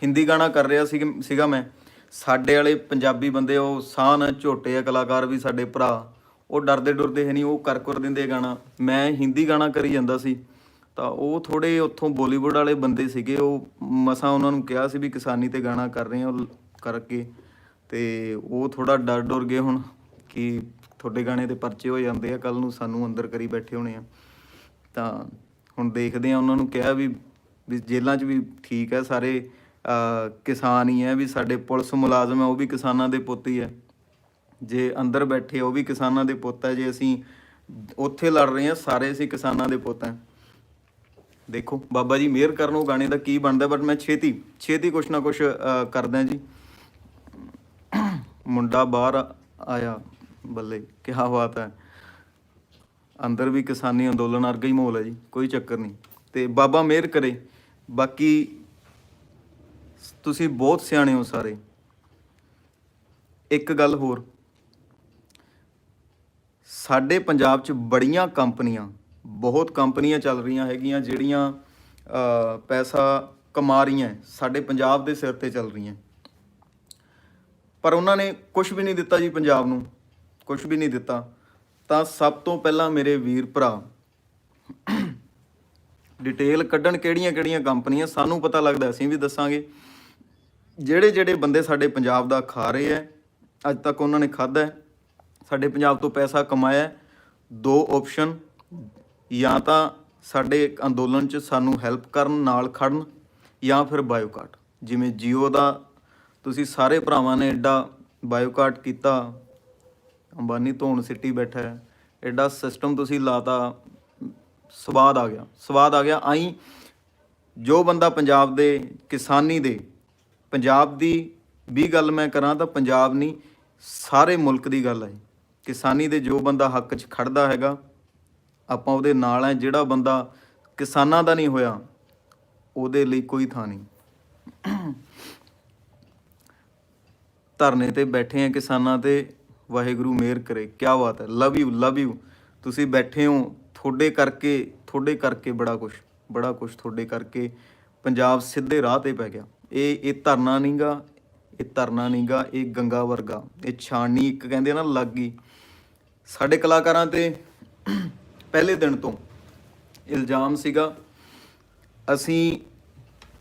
ਹਿੰਦੀ ਗਾਣਾ ਕਰ ਰਿਹਾ ਸੀਗਾ ਮੈਂ। ਸਾਡੇ ਵਾਲੇ ਪੰਜਾਬੀ ਬੰਦੇ ਉਹ ਸਾਨ ਝੋਟੇ ਆ ਕਲਾਕਾਰ ਵੀ ਸਾਡੇ ਭਰਾ, ਉਹ ਡਰਦੇ ਡੁਰਦੇ ਹੈ ਨਹੀਂ, ਉਹ ਕਰ ਦਿੰਦੇ ਗਾਣਾ। ਮੈਂ ਹਿੰਦੀ ਗਾਣਾ ਕਰੀ ਜਾਂਦਾ ਸੀ, ਤਾਂ ਉਹ ਥੋੜ੍ਹੇ ਉੱਥੋਂ ਬੋਲੀਵੁੱਡ ਵਾਲੇ ਬੰਦੇ ਸੀਗੇ, ਉਹ ਮਸਾਂ ਉਹਨਾਂ ਨੂੰ ਕਿਹਾ ਸੀ ਵੀ ਕਿਸਾਨੀ 'ਤੇ ਗਾਣਾ ਕਰ ਰਹੇ ਹਾਂ ਕਰਕੇ, ਤੇ ਉਹ ਥੋੜ੍ਹਾ ਡਰ ਡੁਰ ਗਏ ਹੁਣ ਕਿ ਤੁਹਾਡੇ ਗਾਣੇ 'ਤੇ ਪਰਚੇ ਹੋ ਜਾਂਦੇ ਆ, ਕੱਲ੍ਹ ਨੂੰ ਸਾਨੂੰ ਅੰਦਰ ਕਰੀ ਬੈਠੇ ਹੋਣੇ ਆ। ਤਾਂ ਹੁਣ ਦੇਖਦੇ ਹਾਂ, ਉਹਨਾਂ ਨੂੰ ਕਿਹਾ ਵੀ ਜੇਲ੍ਹਾਂ 'ਚ ਵੀ ਠੀਕ ਹੈ, ਸਾਰੇ ਕਿਸਾਨ ਹੀ ਹੈ, ਵੀ ਸਾਡੇ ਪੁਲਿਸ ਮੁਲਾਜ਼ਮ ਹੈ ਉਹ ਵੀ ਕਿਸਾਨਾਂ ਦੇ ਪੁੱਤ ਹੀ ਹੈ, ਜੇ ਅੰਦਰ ਬੈਠੇ ਉਹ ਵੀ ਕਿਸਾਨਾਂ ਦੇ ਪੁੱਤ ਹੈ, ਜੇ ਅਸੀਂ ਉੱਥੇ ਲੜ ਰਹੇ ਹਾਂ ਸਾਰੇ ਅਸੀਂ ਕਿਸਾਨਾਂ ਦੇ ਪੁੱਤ ਹੈ। ਦੇਖੋ ਬਾਬਾ ਜੀ ਮਿਹਰ ਕਰਨ ਉਹ ਗਾਣੇ ਦਾ ਕੀ ਬਣਦਾ, ਬਟ ਮੈਂ ਛੇਤੀ ਕੁਛ ਨਾ ਕੁਛ ਕਰਦਾ ਜੀ। ਮੁੰਡਾ ਬਾਹਰ ਆਇਆ, ਬੱਲੇ ਕਿਆ ਬਾਤ ਹੈ। ਅੰਦਰ ਵੀ ਕਿਸਾਨੀ ਅੰਦੋਲਨ ਵਰਗਾ ਹੀ ਮਾਹੌਲ ਹੈ ਜੀ, ਕੋਈ ਚੱਕਰ ਨਹੀਂ। ਤੇ ਬਾਬਾ ਮਿਹਰ ਕਰੇ। ਬਾਕੀ ਤੁਸੀਂ ਬਹੁਤ ਸਿਆਣੇ ਹੋ ਸਾਰੇ। ਇੱਕ ਗੱਲ ਹੋਰ, ਸਾਡੇ ਪੰਜਾਬ 'ਚ ਬੜੀਆਂ ਕੰਪਨੀਆਂ, ਬਹੁਤ ਕੰਪਨੀਆਂ ਚੱਲ ਰਹੀਆਂ ਹੈਗੀਆਂ ਜਿਹੜੀਆਂ ਪੈਸਾ ਕਮਾ ਰਹੀਆਂ, ਸਾਡੇ ਪੰਜਾਬ ਦੇ ਸਿਰ 'ਤੇ ਚੱਲ ਰਹੀਆਂ, ਪਰ ਉਹਨਾਂ ਨੇ ਕੁਛ ਵੀ ਨਹੀਂ ਦਿੱਤਾ ਜੀ ਪੰਜਾਬ ਨੂੰ, ਕੁਛ ਵੀ ਨਹੀਂ ਦਿੱਤਾ। ਤਾਂ ਸਭ ਤੋਂ ਪਹਿਲਾਂ ਮੇਰੇ ਵੀਰ ਭਰਾ ਡਿਟੇਲ ਕੱਢਣ ਕਿਹੜੀਆਂ ਕੰਪਨੀਆਂ, ਸਾਨੂੰ ਪਤਾ ਲੱਗਦਾ ਅਸੀਂ ਵੀ ਦੱਸਾਂਗੇ। ਜਿਹੜੇ ਬੰਦੇ ਸਾਡੇ ਪੰਜਾਬ ਦਾ ਖਾ ਰਹੇ ਹੈ, ਅੱਜ ਤੱਕ ਉਹਨਾਂ ਨੇ ਖਾਧਾ ਹੈ, ਸਾਡੇ ਪੰਜਾਬ ਤੋਂ ਪੈਸਾ ਕਮਾਇਆ ਹੈ। ਦੋ ਆਪਸ਼ਨ, ਜਾਂ ਤਾਂ ਸਾਡੇ ਅੰਦੋਲਨ 'ਚ ਸਾਨੂੰ ਹੈਲਪ ਕਰਨ, ਨਾਲ ਖੜਨ, ਜਾਂ ਫਿਰ ਬਾਇਓਕਾਟ। ਜਿਵੇਂ ਜੀਓ ਦਾ ਤੁਸੀਂ ਸਾਰੇ ਭਰਾਵਾਂ ਨੇ ਐਡਾ ਬਾਇਓਕਾਟ ਕੀਤਾ, ਅੰਬਾਨੀ ਧੋਣ ਸਿੱਟੀ ਬੈਠਾ ਹੈ, ਐਡਾ ਸਿਸਟਮ ਤੁਸੀਂ ਲਾਤਾ, ਸਵਾਦ ਆ ਗਿਆ, ਸਵਾਦ ਆ ਗਿਆ। ਆਈ ਜੋ ਬੰਦਾ ਪੰਜਾਬ ਦੇ ਕਿਸਾਨੀ ਦੇ, ਪੰਜਾਬ ਦੀ ਵੀ ਗੱਲ ਮੈਂ ਕਰਾਂ ਤਾਂ ਪੰਜਾਬ ਨਹੀਂ, ਸਾਰੇ ਮੁਲਕ ਦੀ ਗੱਲ ਹੈ। ਕਿਸਾਨੀ ਦੇ ਜੋ ਬੰਦਾ ਹੱਕ 'ਚ ਖੜਦਾ ਹੈਗਾ, ਆਪਾਂ ਉਹਦੇ ਨਾਲ ਹੈ। ਜਿਹੜਾ ਬੰਦਾ ਕਿਸਾਨਾਂ ਦਾ ਨਹੀਂ ਹੋਇਆ, ਉਹਦੇ ਲਈ ਕੋਈ ਥਾਂ ਨਹੀਂ। ਧਰਨੇ ਤੇ ਬੈਠੇ ਆ ਕਿਸਾਨਾਂ ਤੇ, ਵਾਹਿਗੁਰੂ ਮਿਹਰ ਕਰੇ। ਕਿਆ ਬਾਤ ਹੈ, ਲਵ ਯੂ, ਲਵ ਯੂ। ਤੁਸੀਂ ਬੈਠੇ ਹੋ, ਤੁਹਾਡੇ ਕਰਕੇ ਬੜਾ ਕੁਛ ਤੁਹਾਡੇ ਕਰਕੇ ਪੰਜਾਬ ਸਿੱਧੇ ਰਾਹ ਤੇ ਪੈ ਗਿਆ। ਇਹ ਧਰਨਾ ਨਹੀਂਗਾ, ਇਹ ਗੰਗਾ ਵਰਗਾ, ਇਹ ਛਾਣਨੀ ਇੱਕ ਕਹਿੰਦੇ ਨਾ ਲੱਗ ਗਈ। ਸਾਡੇ ਕਲਾਕਾਰਾਂ ਤੇ ਪਹਿਲੇ ਦਿਨ ਤੋਂ ਇਲਜ਼ਾਮ ਸੀਗਾ, ਅਸੀਂ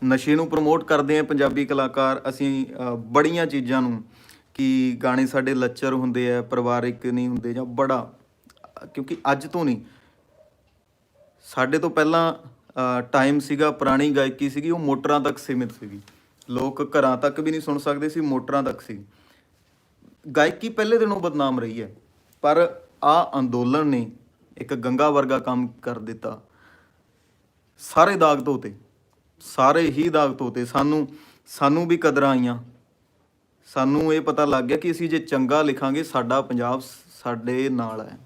ਨਸ਼ੇ ਨੂੰ ਪ੍ਰਮੋਟ ਕਰਦੇ ਹਾਂ ਪੰਜਾਬੀ ਕਲਾਕਾਰ। ਅਸੀਂ ਬੜੀਆਂ ਚੀਜ਼ਾਂ ਨੂੰ, ਕਿ ਗਾਣੇ ਸਾਡੇ ਲੱਚਰ ਹੁੰਦੇ ਆ, ਪਰਿਵਾਰਿਕ ਨਹੀਂ ਹੁੰਦੇ, ਜਾਂ ਬੜਾ, ਕਿਉਂਕਿ ਅੱਜ ਤੋਂ ਨਹੀਂ, ਸਾਡੇ ਤੋਂ ਪਹਿਲਾਂ ਟਾਈਮ ਸੀਗਾ, ਪੁਰਾਣੀ ਗਾਇਕੀ ਸੀਗੀ, ਉਹ ਮੋਟਰਾਂ ਤੱਕ ਸੀਮਿਤ ਸੀਗੀ। ਲੋਕ ਘਰਾਂ ਤੱਕ ਵੀ ਨਹੀਂ ਸੁਣ ਸਕਦੇ ਸੀ, ਮੋਟਰਾਂ ਤੱਕ ਸੀ ਗਾਇਕੀ। ਪਹਿਲੇ ਦਿਨੋਂ ਬਦਨਾਮ ਰਹੀ ਹੈ, ਪਰ ਆਹ ਅੰਦੋਲਨ ਨੇ ਇੱਕ ਗੰਗਾ ਵਰਗਾ ਕੰਮ ਕਰ ਦਿੱਤਾ। ਸਾਰੇ ਦਾਗ ਧੋਤੇ, ਸਾਰੇ ਹੀ ਦਾਗ ਧੋਤੇ। ਸਾਨੂੰ ਵੀ ਕਦਰਾਂ ਆਈਆਂ। ਸਾਨੂੰ ਇਹ ਪਤਾ ਲੱਗ ਗਿਆ ਕਿ ਅਸੀਂ ਜੇ ਚੰਗਾ ਲਿਖਾਂਗੇ, ਸਾਡਾ ਪੰਜਾਬ ਸਾਡੇ ਨਾਲ ਹੈ,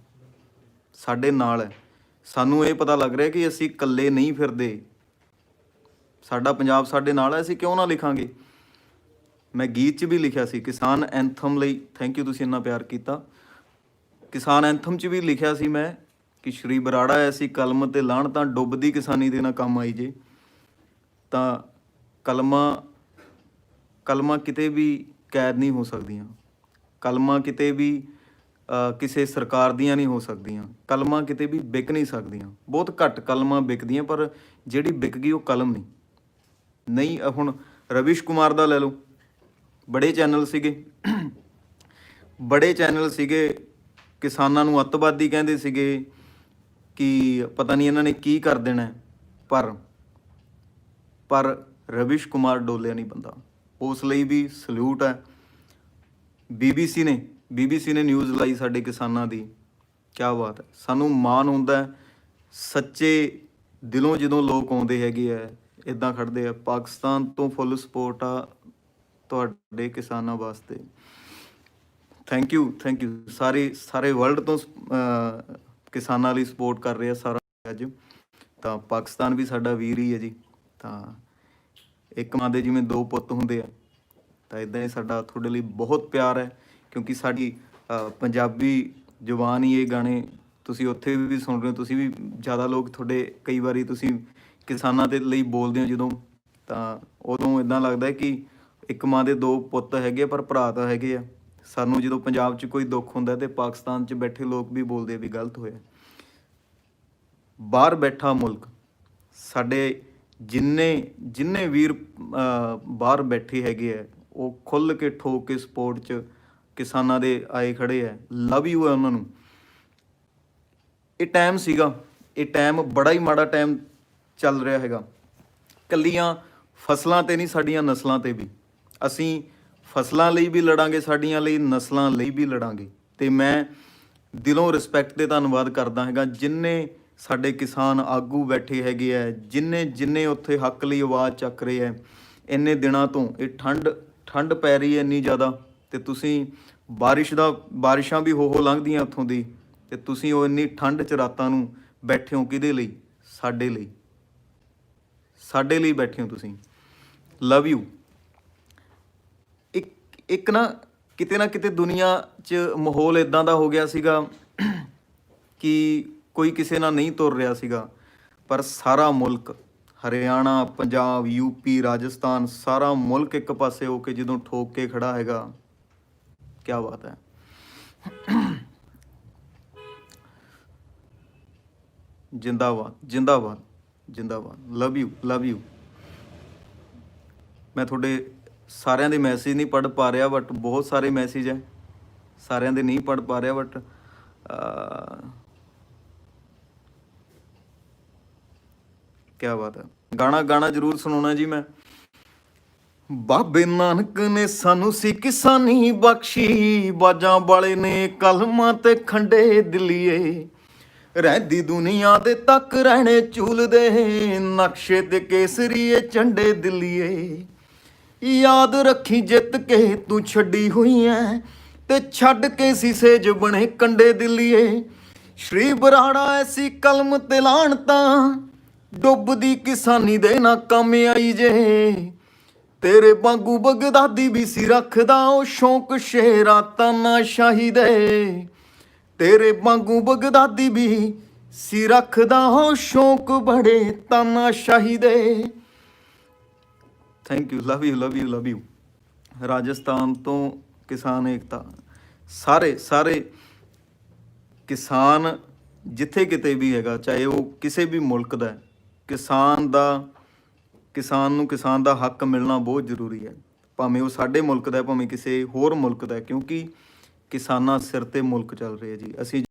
ਸਾਡੇ ਨਾਲ ਹੈ। ਸਾਨੂੰ ਇਹ ਪਤਾ ਲੱਗ ਰਿਹਾ ਕਿ ਅਸੀਂ ਇਕੱਲੇ ਨਹੀਂ ਫਿਰਦੇ, ਸਾਡਾ ਪੰਜਾਬ ਸਾਡੇ ਨਾਲ ਹੈ, ਅਸੀਂ ਕਿਉਂ ਨਾ ਲਿਖਾਂਗੇ। ਮੈਂ ਗੀਤ 'ਚ ਵੀ ਲਿਖਿਆ ਸੀ ਕਿਸਾਨ ਐਂਥਮ ਲਈ, ਥੈਂਕ ਯੂ ਤੁਸੀਂ ਇੰਨਾ ਪਿਆਰ ਕੀਤਾ। ਕਿਸਾਨ ਐਂਥਮ 'ਚ ਵੀ ਲਿਖਿਆ ਸੀ ਮੈਂ ਕਿ ਸ਼੍ਰੀ ਬਰਾੜਾ ਐਸੀ ਕਲਮ ਤੇ ਲਾਹਣ, ਤਾਂ ਡੁੱਬਦੀ ਕਿਸਾਨੀ ਦੇ ਨਾ ਕੰਮ ਆਈ ਜੇ। ਤਾਂ ਕਲਮਾਂ ਕਿਤੇ ਵੀ ਕੈਦ ਨਹੀਂ ਹੋ ਸਕਦੀਆਂ, ਕਲਮਾਂ ਕਿਤੇ ਵੀ ਕਿਸੇ ਸਰਕਾਰ ਦੀਆਂ ਨਹੀਂ ਹੋ ਸਕਦੀਆਂ, ਕਲਮਾਂ ਕਿਤੇ ਵੀ ਵਿਕ ਨਹੀਂ ਸਕਦੀਆਂ। ਬਹੁਤ ਘੱਟ ਕਲਮਾਂ ਵਿਕਦੀਆਂ, ਪਰ ਜਿਹੜੀ ਵਿਕ ਗਈ ਉਹ ਕਲਮ ਨਹੀਂ। ਹੁਣ ਰਵਿਸ਼ ਕੁਮਾਰ ਦਾ ਲੈ ਲਓ, ਬੜੇ ਚੈਨਲ ਸੀਗੇ, ਕਿਸਾਨਾਂ ਨੂੰ ਅੱਤਵਾਦੀ ਕਹਿੰਦੇ ਸੀਗੇ ਕਿ ਪਤਾ ਨਹੀਂ ਇਹਨਾਂ ਨੇ ਕੀ ਕਰ ਦੇਣਾ, ਪਰ ਰਵਿਸ਼ ਕੁਮਾਰ ਡੋਲਿਆ ਨਹੀਂ ਬੰਦਾ, ਉਸ ਲਈ ਵੀ ਸਲੂਟ ਹੈ। BBC ਨੇ ਨਿਊਜ਼ ਲਾਈ ਸਾਡੇ ਕਿਸਾਨਾਂ ਦੀ, ਕਿਆ ਬਾਤ ਹੈ। ਸਾਨੂੰ ਮਾਣ ਹੁੰਦਾ ਸੱਚੇ ਦਿਲੋਂ ਜਦੋਂ ਲੋਕ ਆਉਂਦੇ ਹੈਗੇ ਆ, ਇੱਦਾਂ ਖੜਦੇ ਆ। ਪਾਕਿਸਤਾਨ ਤੋਂ ਫੁੱਲ ਸਪੋਰਟ ਆ ਤੁਹਾਡੇ ਕਿਸਾਨਾਂ ਵਾਸਤੇ, ਥੈਂਕ ਯੂ। ਸਾਰੇ ਵਰਲਡ ਤੋਂ ਕਿਸਾਨਾਂ ਲਈ ਸਪੋਰਟ ਕਰ ਰਿਹਾ ਸਾਰਾ ਅੱਜ। ਤਾਂ ਪਾਕਿਸਤਾਨ ਵੀ ਸਾਡਾ ਵੀਰ ਹੀ ਹੈ ਜੀ। ਤਾਂ ਇੱਕ ਮਾਂ ਦੇ ਜਿਵੇਂ ਦੋ ਪੁੱਤ ਹੁੰਦੇ ਆ, ਤਾਂ ਇੱਦਾਂ ਹੀ ਸਾਡਾ ਤੁਹਾਡੇ ਲਈ ਬਹੁਤ ਪਿਆਰ ਹੈ, ਕਿਉਂਕਿ ਸਾਡੀ ਪੰਜਾਬੀ ਜ਼ੁਬਾਨ ਹੀ ਇਹ ਗਾਣੇ ਤੁਸੀਂ ਉੱਥੇ ਵੀ ਸੁਣ ਰਹੇ ਹੋ। ਤੁਸੀਂ ਵੀ ਜ਼ਿਆਦਾ ਲੋਕ ਤੁਹਾਡੇ, ਕਈ ਵਾਰੀ ਤੁਸੀਂ ਕਿਸਾਨਾਂ ਦੇ ਲਈ ਬੋਲਦੇ ਹੋ ਜਦੋਂ, ਤਾਂ ਉਦੋਂ ਇੱਦਾਂ ਲੱਗਦਾ ਕਿ ਇੱਕ ਮਾਂ ਦੇ ਦੋ ਪੁੱਤ ਹੈਗੇ, ਪਰ ਭਰਾ ਤਾਂ ਹੈਗੇ ਆ। ਸਾਨੂੰ ਜਦੋਂ ਪੰਜਾਬ 'ਚ ਕੋਈ ਦੁੱਖ ਹੁੰਦਾ ਤੇ ਪਾਕਿਸਤਾਨ 'ਚ ਬੈਠੇ ਲੋਕ ਵੀ ਬੋਲਦੇ ਵੀ ਗਲਤ ਹੋਇਆ। ਬਾਹਰ ਬੈਠਾ ਮੁਲਕ, ਸਾਡੇ ਜਿੰਨੇ ਵੀਰ ਬਾਹਰ ਬੈਠੇ ਹੈਗੇ ਆ, ਉਹ ਖੁੱਲ੍ਹ ਕੇ ਠੋਕ ਕੇ ਸਪੋਰਟ 'ਚ ਕਿਸਾਨਾਂ ਦੇ ਆਏ ਖੜੇ ਹੈ। ਲਵ ਯੂ ਹੈ ਉਹਨਾਂ ਨੂੰ। ਇਹ ਟਾਈਮ ਸੀਗਾ, ਇਹ ਟਾਈਮ ਬੜਾ ਹੀ ਮਾੜਾ ਟਾਈਮ ਚੱਲ ਰਿਹਾ ਹੈਗਾ। ਕੱਲੀਆਂ ਫਸਲਾਂ 'ਤੇ ਨਹੀਂ, ਸਾਡੀਆਂ ਨਸਲਾਂ 'ਤੇ ਵੀ। ਅਸੀਂ ਫਸਲਾਂ ਲਈ ਵੀ ਲੜਾਂਗੇ, ਸਾਡੀਆਂ ਲਈ ਨਸਲਾਂ ਲਈ ਵੀ ਲੜਾਂਗੇ। ਅਤੇ ਮੈਂ ਦਿਲੋਂ ਰਿਸਪੈਕਟ ਤੇ ਧੰਨਵਾਦ ਕਰਦਾ ਹੈਗਾ ਜਿੰਨੇ ਸਾਡੇ ਕਿਸਾਨ ਆਗੂ ਬੈਠੇ ਹੈਗੇ ਹੈ, ਜਿੰਨੇ ਉੱਥੇ ਹੱਕ ਲਈ ਆਵਾਜ਼ ਚੱਕ ਰਹੇ ਹੈ। ਇੰਨੇ ਦਿਨਾਂ ਤੋਂ ਇਹ ਠੰਡ ਪੈ ਰਹੀ ਹੈ ਇੰਨੀ ਜ਼ਿਆਦਾ, ਅਤੇ ਤੁਸੀਂ ਬਾਰਿਸ਼ਾਂ ਵੀ ਹੋ ਲੰਘਦੀਆਂ ਉੱਥੋਂ ਦੀ, ਅਤੇ ਤੁਸੀਂ ਉਹ ਇੰਨੀ ਠੰਡ 'ਚ ਰਾਤਾਂ ਨੂੰ ਬੈਠੇ ਹੋ। ਕਿਹਦੇ ਲਈ? ਸਾਡੇ ਲਈ ਬੈਠੇ ਹੋ ਤੁਸੀਂ। Love you. ਇੱਕ ਨਾ ਕਿਤੇ ਦੁਨੀਆ 'ਚ ਮਾਹੌਲ ਇੱਦਾਂ ਦਾ ਹੋ ਗਿਆ ਸੀਗਾ ਕਿ ਕੋਈ ਕਿਸੇ ਨਾਲ ਨਹੀਂ ਤੁਰ ਰਿਹਾ ਸੀਗਾ, ਪਰ ਸਾਰਾ ਮੁਲਕ, ਹਰਿਆਣਾ, ਪੰਜਾਬ, UP, ਰਾਜਸਥਾਨ, ਸਾਰਾ ਮੁਲਕ ਇੱਕ ਪਾਸੇ ਹੋ ਕੇ ਜਦੋਂ ਠੋਕ ਕੇ ਖੜਾ ਹੈਗਾ, ਕਿਆ ਬਾਤ ਹੈ। ਜਿੰਦਾਬਾਦ। Love you. ਮੈਂ ਤੁਹਾਡੇ ਸਾਰਿਆਂ ਦੇ ਮੈਸੇਜ ਨਹੀਂ ਪੜ੍ਹ ਪਾ ਰਿਹਾ, ਬਟ ਬਹੁਤ ਸਾਰੇ ਮੈਸੇਜ ਹੈ। ਸਾਰਿਆਂ ਦੇ ਨਹੀਂ ਪੜ੍ਹ ਪਾ ਰਿਹਾ, ਬਟ ਕਿਆ ਬਾਤ ਹੈ। ਗਾਣਾ ਜ਼ਰੂਰ ਸੁਣਾਉਣਾ ਜੀ ਮੈਂ। ਬਾਬੇ ਨਾਨਕ ਨੇ ਸਾਨੂੰ ਸੀ ਕਿਸਾਨੀ ਬਖਸ਼ੀ, ਬਾਜਾਂ ਵਾਲੇ ਨੇ ਕਲਮਾਂ ਤੇ ਖੰਡੇ ਦਿੱਲੀਏ, ਰਹਿੰਦੀ ਦੁਨੀਆ ਦੇ ਤੱਕ ਰਹਿਣੇ ਝੂਲਦੇ, ਨਕਸ਼ੇ ਤੇ ਕੇਸਰੀਏ ਝੰਡੇ ਦਿੱਲੀਏ। ਯਾਦ ਰੱਖੀ ਜਿੱਤ ਕੇ ਤੂੰ ਛੱਡੀ ਹੋਈ ਐ, ਤੇ ਛੱਡ ਕੇ ਸੀ ਸੇਜ ਬਣੇ ਕੰਡੇ ਦਿੱਲੀਏ। ਸ਼੍ਰੀ ਬਰਾੜਾ ਐਸੀ ਕਲਮ ਤੇ ਲਾਣ ਤਾਂ, ਡੁੱਬਦੀ ਕਿਸਾਨੀ ਦੇ ਨਾ ਕੰਮ ਆਈ ਜੇ। ਤੇਰੇ ਵਾਂਗੂ ਬਗਦਾਦੀ ਵੀ ਸੀ ਰੱਖਦਾ ਉਹ ਸ਼ੌਂਕ ਸ਼ੇਰਾ ਤਾਨਾਸ਼ਾਹੀ ਦੇ, ਤੇਰੇ ਵਾਂਗੂ ਬਗਦਾਦੀ ਵੀ ਸੀ ਰੱਖਦਾ ਉਹ ਸ਼ੌਂਕ ਬੜੇ ਤਾਨਾਸ਼ਾਹੀ ਦੇ। Thank you, love you love you love you. Rajasthan ਤੋਂ ਕਿਸਾਨ ਏਕਤਾ, ਸਾਰੇ ਕਿਸਾਨ ਜਿੱਥੇ ਕਿਤੇ ਵੀ ਹੈਗਾ, ਚਾਹੇ ਉਹ ਕਿਸੇ ਵੀ ਮੁਲਕ ਦਾ ਹੈ, ਕਿਸਾਨ ਨੂੰ ਕਿਸਾਨ ਦਾ ਹੱਕ ਮਿਲਣਾ ਬਹੁਤ ਜ਼ਰੂਰੀ ਹੈ, ਭਾਵੇਂ ਉਹ ਸਾਡੇ ਮੁਲਕ ਦਾ, ਭਾਵੇਂ ਕਿਸੇ ਹੋਰ ਮੁਲਕ ਦਾ, ਕਿਉਂਕਿ ਕਿਸਾਨਾਂ ਸਿਰ ਤੇ ਮੁਲਕ ਚੱਲ ਰਿਹਾ ਜੀ। ਅਸੀਂ